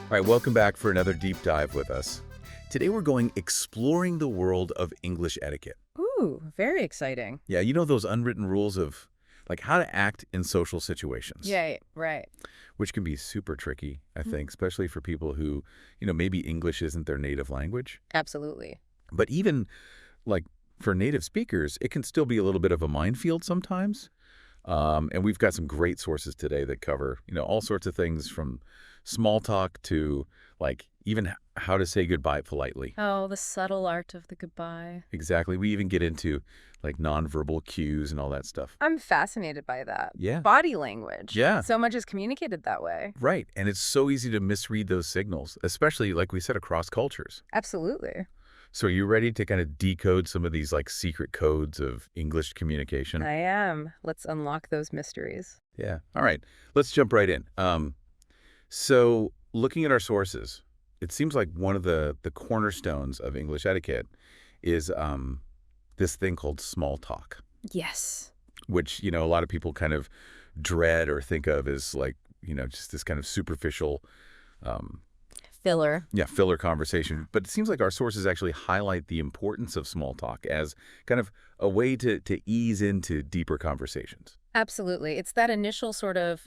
All right, welcome back for another deep dive with us. Today we're going exploring the world of English etiquette. Ooh, very exciting. Yeah, you know those unwritten rules of like how to act in social situations. Yeah, right. Which can be super tricky, I think, especially for people who, maybe English isn't their native language. Absolutely. But even like for native speakers, it can still be a little bit of a minefield sometimes. And we've got some great sources today that cover, all sorts of things from small talk to like even how to say goodbye politely. Oh, the subtle art of the goodbye. Exactly. We even get into like nonverbal cues and all that stuff. I'm fascinated by that. Yeah. Body language. Yeah. So much is communicated that way. Right. And it's so easy to misread those signals, especially like we said, across cultures. Absolutely. So are you ready to kind of decode some of these like secret codes of English communication? I am. Let's unlock those mysteries. Yeah. All right. Let's jump right in. So looking at our sources, it seems like one of the cornerstones of English etiquette is this thing called small talk. Yes. Which, a lot of people kind of dread or think of as like, just this kind of superficial Filler. filler conversation. But it seems like our sources actually highlight the importance of small talk as kind of a way to ease into deeper conversations. Absolutely. It's that initial sort of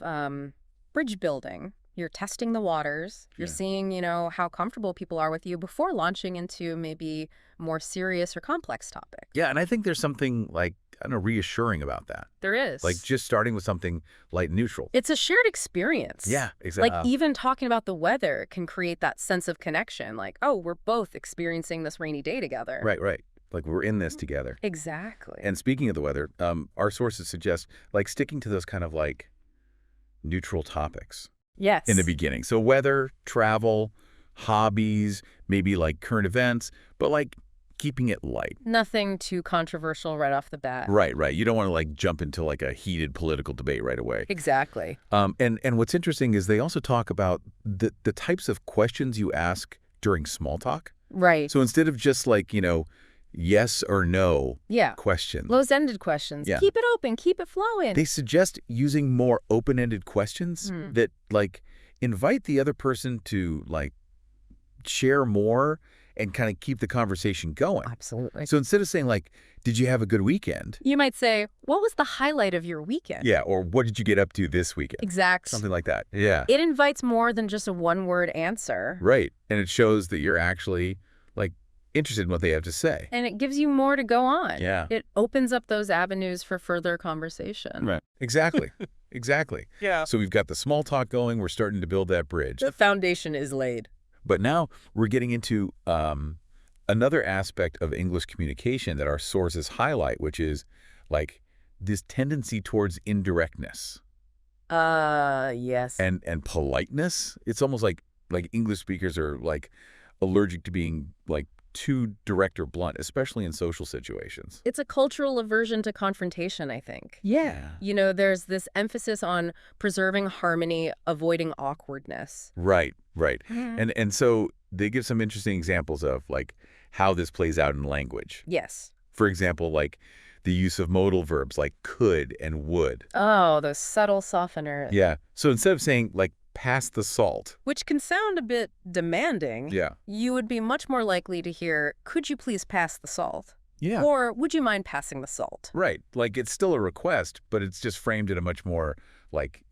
bridge building. You're testing the waters. You're seeing, how comfortable people are with you before launching into maybe more serious or complex topic. Yeah, and I think there's something like, I don't know, reassuring about that. There is. Like just starting with something light and neutral. It's a shared experience. Yeah, exactly. Like even talking about the weather can create that sense of connection. Like, oh, we're both experiencing this rainy day together. Right. Like we're in this together. Exactly. And speaking of the weather, our sources suggest like sticking to those kind of like neutral topics. Yes. In the beginning. So weather, travel, hobbies, maybe like current events, but like keeping it light. Nothing too controversial right off the bat. Right. You don't want to like jump into like a heated political debate right away. Exactly. And what's interesting is they also talk about the types of questions you ask during small talk. Right. So instead of just like, yes or no questions. Closed-ended questions. Yeah. Keep it open. Keep it flowing. They suggest using more open-ended questions that like invite the other person to like share more and kind of keep the conversation going. Absolutely. So instead of saying like, did you have a good weekend? You might say, what was the highlight of your weekend? Yeah, or what did you get up to this weekend? Exact. Something like that. Yeah. It invites more than just a one-word answer. Right. And it shows that you're actually like interested in what they have to say. And it gives you more to go on. Yeah. It opens up those avenues for further conversation. Right. Exactly. Exactly. Yeah. So we've got the small talk going. We're starting to build that bridge. The foundation is laid. But now we're getting into another aspect of English communication that our sources highlight, which is like this tendency towards indirectness. Yes. And politeness. It's almost like English speakers are like allergic to being like too direct or blunt, especially in social situations. It's a cultural aversion to confrontation, I think. Yeah. There's this emphasis on preserving harmony, avoiding awkwardness. Right. And so they give some interesting examples of like how this plays out in language. Yes. For example, like the use of modal verbs like could and would. Oh, those subtle softeners. Yeah. So instead of saying like pass the salt. Which can sound a bit demanding. Yeah. You would be much more likely to hear, could you please pass the salt? Yeah. Or would you mind passing the salt? Right. Like it's still a request, but it's just framed in a much more like,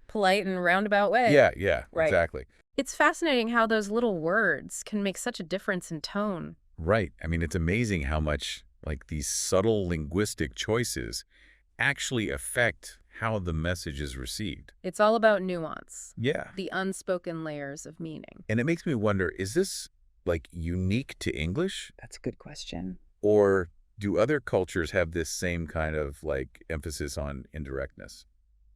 polite and roundabout way. Yeah, right. Exactly. It's fascinating how those little words can make such a difference in tone. Right. I mean, it's amazing how much like these subtle linguistic choices actually affect how the message is received. It's all about nuance. Yeah. The unspoken layers of meaning. And it makes me wonder, is this like unique to English? That's a good question. Or do other cultures have this same kind of like emphasis on indirectness?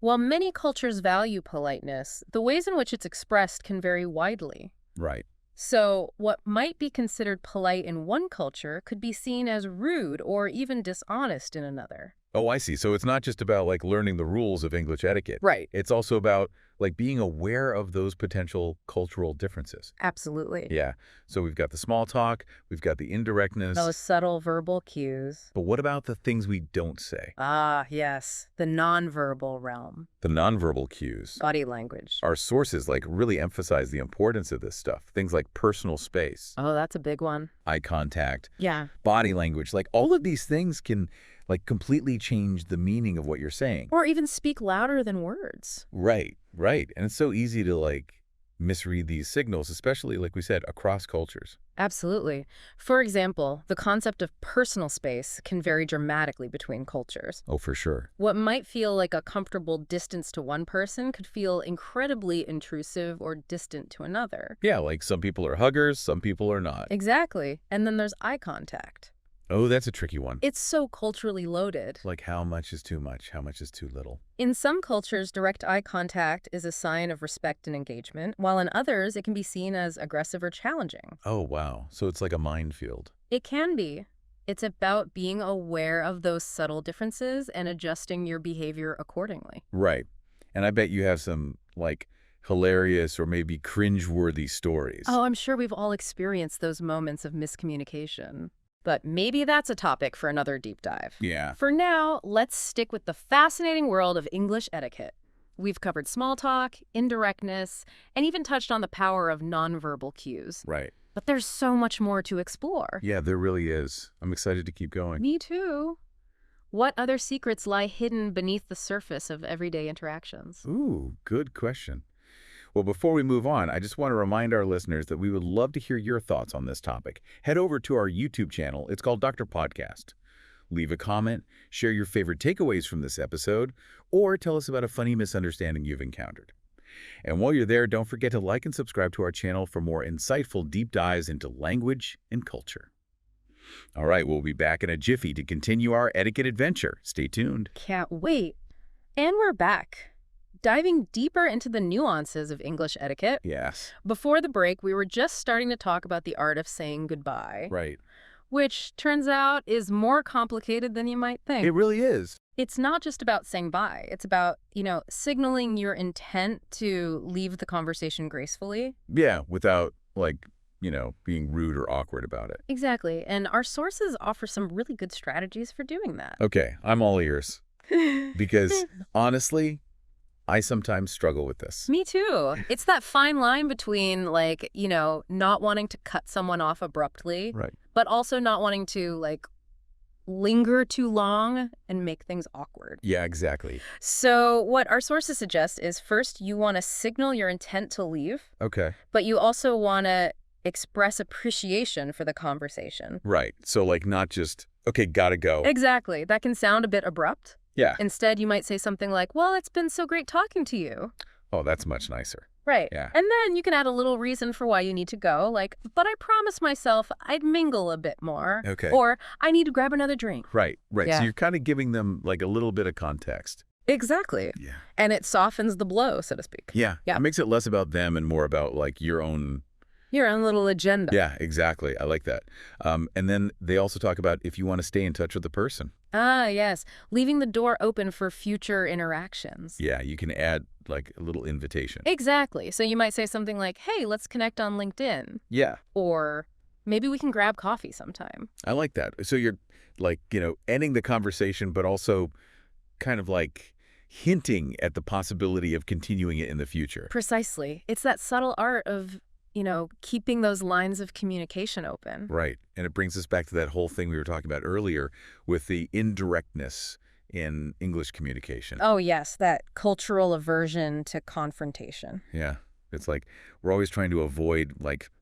While many cultures value politeness, the ways in which it's expressed can vary widely. Right. So what might be considered polite in one culture could be seen as rude or even dishonest in another. Oh, I see. So it's not just about like learning the rules of English etiquette. Right. It's also about like being aware of those potential cultural differences. Absolutely. Yeah. So we've got the small talk, we've got the indirectness. Those subtle verbal cues. But what about the things we don't say? Ah, yes. The nonverbal realm. The nonverbal cues. Body language. Our sources like really emphasize the importance of this stuff. Things like personal space, Oh, that's a big one. eye contact, Yeah. body language. Like all of these things can like completely change the meaning of what you're saying. Or even speak louder than words. Right, right. And it's so easy to like misread these signals, especially like we said, across cultures. Absolutely. For example, the concept of personal space can vary dramatically between cultures. Oh, for sure. What might feel like a comfortable distance to one person could feel incredibly intrusive or distant to another. Yeah, like some people are huggers, some people are not. Exactly. And then there's eye contact. Oh, that's a tricky one. It's so culturally loaded. Like how much is too much? How much is too little? In some cultures, direct eye contact is a sign of respect and engagement, while in others, it can be seen as aggressive or challenging. Oh, wow. So it's like a minefield. It can be. It's about being aware of those subtle differences and adjusting your behavior accordingly. Right. And I bet you have some like hilarious or maybe cringe-worthy stories. Oh, I'm sure we've all experienced those moments of miscommunication. But maybe that's a topic for another deep dive. Yeah. For now, let's stick with the fascinating world of English etiquette. We've covered small talk, indirectness, and even touched on the power of nonverbal cues. Right. But there's so much more to explore. Yeah, there really is. I'm excited to keep going. Me too. What other secrets lie hidden beneath the surface of everyday interactions? Ooh, good question. Well, before we move on, I just want to remind our listeners that we would love to hear your thoughts on this topic. Head over to our YouTube channel. It's called Dr. Podcast. Leave a comment, share your favorite takeaways from this episode, or tell us about a funny misunderstanding you've encountered. And while you're there, don't forget to like and subscribe to our channel for more insightful deep dives into language and culture. All right, we'll be back in a jiffy to continue our etiquette adventure. Stay tuned. Can't wait. And we're back, diving deeper into the nuances of English etiquette. Yes. Before the break, we were just starting to talk about the art of saying goodbye, Right. which turns out is more complicated than you might think. It really is. It's not just about saying bye. It's about, signaling your intent to leave the conversation gracefully. Yeah, without, like, being rude or awkward about it. Exactly. And our sources offer some really good strategies for doing that. Okay, I'm all ears. Because, honestly, I sometimes struggle with this. Me too. It's that fine line between, not wanting to cut someone off abruptly, Right. but also not wanting to, linger too long and make things awkward. Yeah, exactly. So what our sources suggest is first you want to signal your intent to leave, Okay. but you also want to express appreciation for the conversation. Right. So, not just, okay, gotta go. Exactly. That can sound a bit abrupt. Yeah. Instead, you might say something like, well, it's been so great talking to you. Oh, that's much nicer. Right. Yeah. And then you can add a little reason for why you need to go, like, but I promised myself I'd mingle a bit more. Okay. Or I need to grab another drink. Right, right. Yeah. So you're kind of giving them, a little bit of context. Exactly. Yeah. And it softens the blow, so to speak. Yeah. Yeah. It makes it less about them and more about, your own. Your own little agenda. Yeah, exactly. I like that. And then they also talk about if you want to stay in touch with the person. Ah, yes. Leaving the door open for future interactions. Yeah, you can add, a little invitation. Exactly. So you might say something like, hey, let's connect on LinkedIn. Yeah. Or maybe we can grab coffee sometime. I like that. So you're, ending the conversation, but also kind of, hinting at the possibility of continuing it in the future. Precisely. It's that subtle art of, keeping those lines of communication open. Right. And it brings us back to that whole thing we were talking about earlier with the indirectness in English communication. Oh, yes, that cultural aversion to confrontation. Yeah. It's we're always trying to avoid,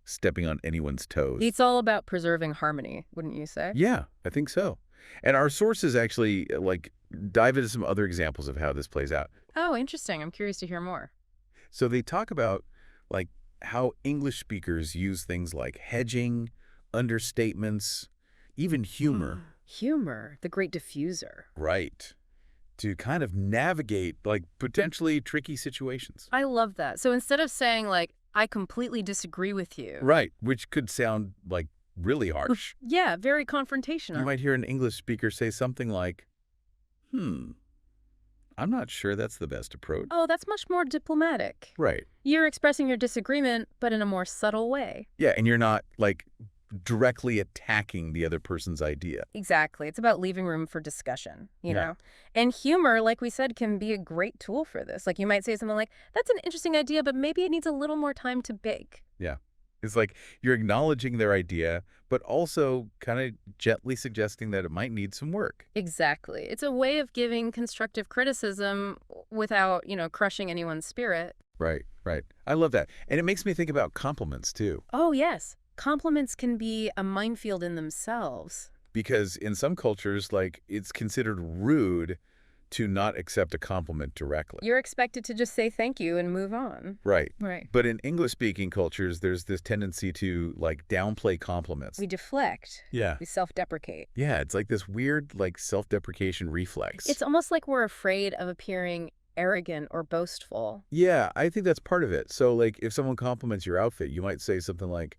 stepping on anyone's toes. It's all about preserving harmony, wouldn't you say? Yeah, I think so. And our sources actually, dive into some other examples of how this plays out. Oh, interesting. I'm curious to hear more. So they talk about, how English speakers use things like hedging, understatements, even humor. Humor, the great diffuser. Right. To kind of navigate, potentially tricky situations. I love that. So instead of saying, I completely disagree with you. Right, which could sound, really harsh. Yeah, very confrontational. You might hear an English speaker say something like, I'm not sure that's the best approach. Oh, that's much more diplomatic. Right. You're expressing your disagreement, but in a more subtle way. Yeah, and you're not, like, directly attacking the other person's idea. Exactly. It's about leaving room for discussion, you Yeah. know? And humor, like we said, can be a great tool for this. Like you might say something like, that's an interesting idea, but maybe it needs a little more time to bake. Yeah. It's like you're acknowledging their idea, but also kind of gently suggesting that it might need some work. Exactly. It's a way of giving constructive criticism without, crushing anyone's spirit. Right, right. I love that. And it makes me think about compliments, too. Oh, yes. Compliments can be a minefield in themselves. Because in some cultures, like, it's considered rude to not accept a compliment directly. You're expected to just say thank you and move on. Right. Right. But in English-speaking cultures, there's this tendency to, like, downplay compliments. We deflect. Yeah. We self-deprecate. Yeah, it's like this weird, like, self-deprecation reflex. It's almost like we're afraid of appearing arrogant or boastful. Yeah, I think that's part of it. So, like, if someone compliments your outfit, you might say something like,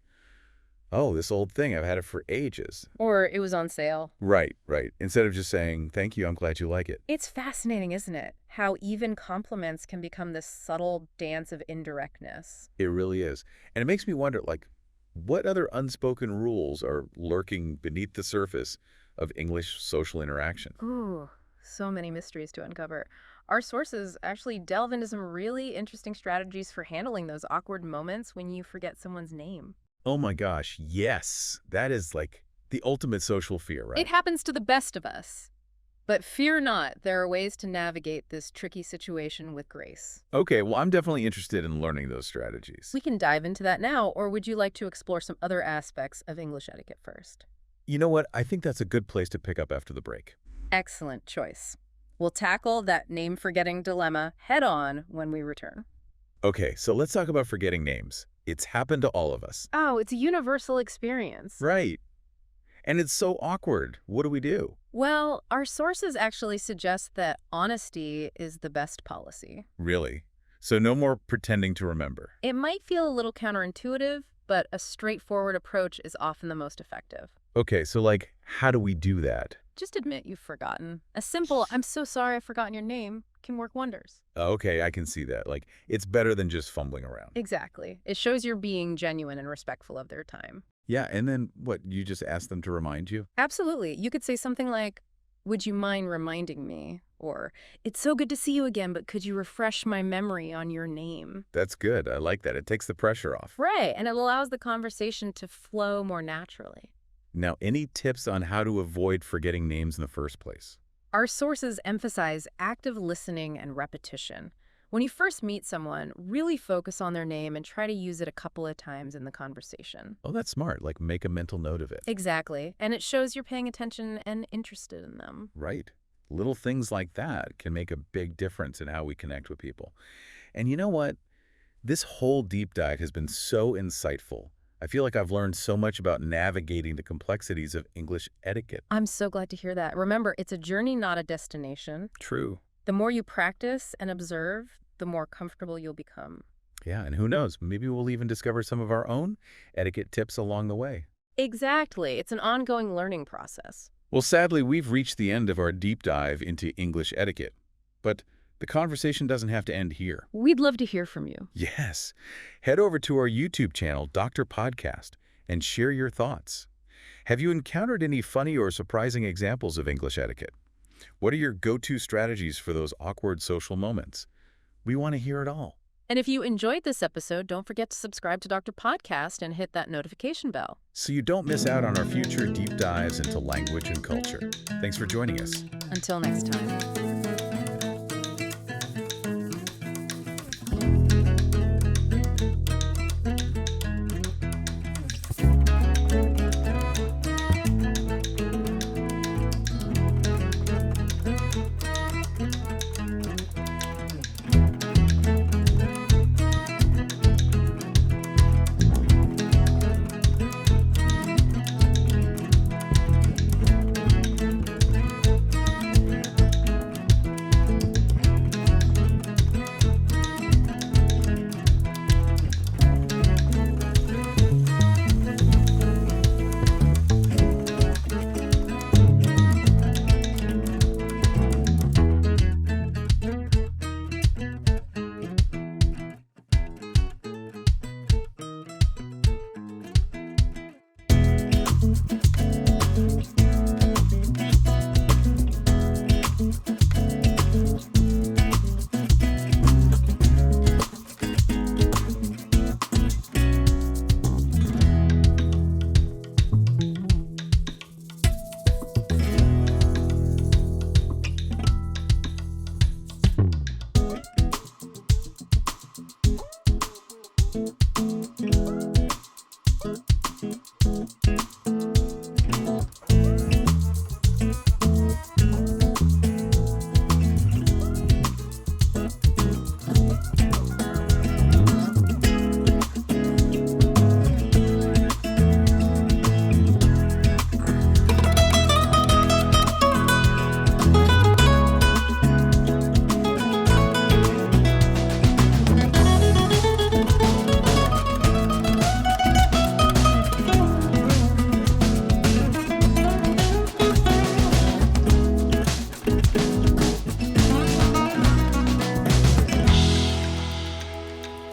oh, this old thing, I've had it for ages. Or it was on sale. Right, right. Instead of just saying, thank you, I'm glad you like it. It's fascinating, isn't it? How even compliments can become this subtle dance of indirectness. It really is. And it makes me wonder, like, what other unspoken rules are lurking beneath the surface of English social interaction? Ooh, so many mysteries to uncover. Our sources actually delve into some really interesting strategies for handling those awkward moments when you forget someone's name. Oh my gosh, yes. That is like the ultimate social fear, right? It happens to the best of us. But fear not, there are ways to navigate this tricky situation with grace. Okay, well, I'm definitely interested in learning those strategies. We can dive into that now, or would you like to explore some other aspects of English etiquette first? You know what? I think that's a good place to pick up after the break. Excellent choice. We'll tackle that name-forgetting dilemma head-on when we return. Okay, so let's talk about forgetting names. It's happened to all of us. Oh, it's a universal experience. Right. And it's so awkward. What do we do? Well, our sources actually suggest that honesty is the best policy. Really? So no more pretending to remember. It might feel a little counterintuitive, but a straightforward approach is often the most effective. Okay, so like, how do we do that? Just admit you've forgotten. A simple, I'm so sorry I've forgotten your name, can work wonders. Okay, I can see that. Like, it's better than just fumbling around. Exactly. It shows you're being genuine and respectful of their time. Yeah, and then what? You just ask them to remind you? Absolutely. You could say something like, would you mind reminding me? Or, it's so good to see you again, but could you refresh my memory on your name? That's good. I like that. It takes the pressure off. Right, and it allows the conversation to flow more naturally. Now, any tips on how to avoid forgetting names in the first place? Our sources emphasize active listening and repetition. When you first meet someone, really focus on their name and try to use it a couple of times in the conversation. Oh, that's smart. Like, make a mental note of it. Exactly, and it shows you're paying attention and interested in them. Right. Little things like that can make a big difference in how we connect with people. And you know what? This whole deep dive has been so insightful. I feel like I've learned so much about navigating the complexities of English etiquette. I'm so glad to hear that. Remember, it's a journey, not a destination. True. The more you practice and observe, the more comfortable you'll become. Yeah, and who knows? Maybe we'll even discover some of our own etiquette tips along the way. Exactly. It's an ongoing learning process. Well, sadly, we've reached the end of our deep dive into English etiquette. But the conversation doesn't have to end here. We'd love to hear from you. Yes. Head over to our YouTube channel, Dr. Podcast, and share your thoughts. Have you encountered any funny or surprising examples of English etiquette? What are your go-to strategies for those awkward social moments? We want to hear it all. And if you enjoyed this episode, don't forget to subscribe to Dr. Podcast and hit that notification bell. So you don't miss out on our future deep dives into language and culture. Thanks for joining us. Until next time.